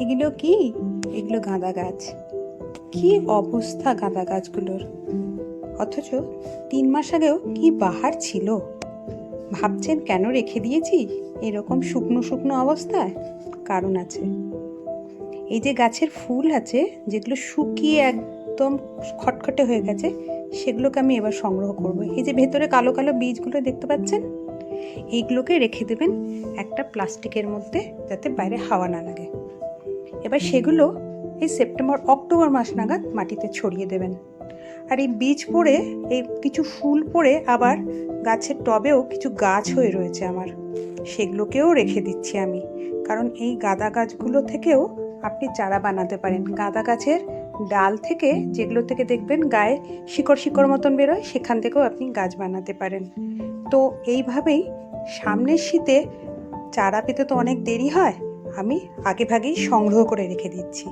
এগুলো কি? এগুলো গাঁদা গাছ। কি অবস্থা গাঁদা গাছগুলোর! অথচ 3 মাস আগেও কি বাহার ছিল। ভাবছেন কেন রেখে দিয়েছি এরকম শুকনো শুকনো অবস্থায়? কারণ আছে। এই যে গাছের ফুল আছে, যেগুলো শুকিয়ে একদম খটখটে হয়ে গেছে, সেগুলোকে আমি এবার সংগ্রহ করব। এই যে ভেতরে কালো কালো বীজগুলো দেখতে পাচ্ছেন, এইগুলোকে রেখে দেবেন একটা প্লাস্টিকের মধ্যে, যাতে বাইরে হাওয়া না লাগে। এবার সেগুলো এই সেপ্টেম্বর অক্টোবর মাস নাগাদ মাটিতে ছড়িয়ে দেবেন। আর এই বীজ পড়ে, এই কিছু ফুল পড়ে আবার গাছের টবেও কিছু গাছ হয়ে রয়েছে আমার, সেগুলোকেও রেখে দিচ্ছি আমি। কারণ এই গাঁদা গাছগুলো থেকেও আপনি চারা বানাতে পারেন। গাঁদা গাছের ডাল থেকে, যেগুলো থেকে দেখবেন গায়ে শিকড় শিকড় মতন বেরোয়, সেখান থেকেও আপনি গাছ বানাতে পারেন। তো এইভাবেই সামনের শীতে চারা পেতে তো অনেক দেরি হয়, আমি আগে ভাগেই সংগ্রহ করে রেখে দিচ্ছি।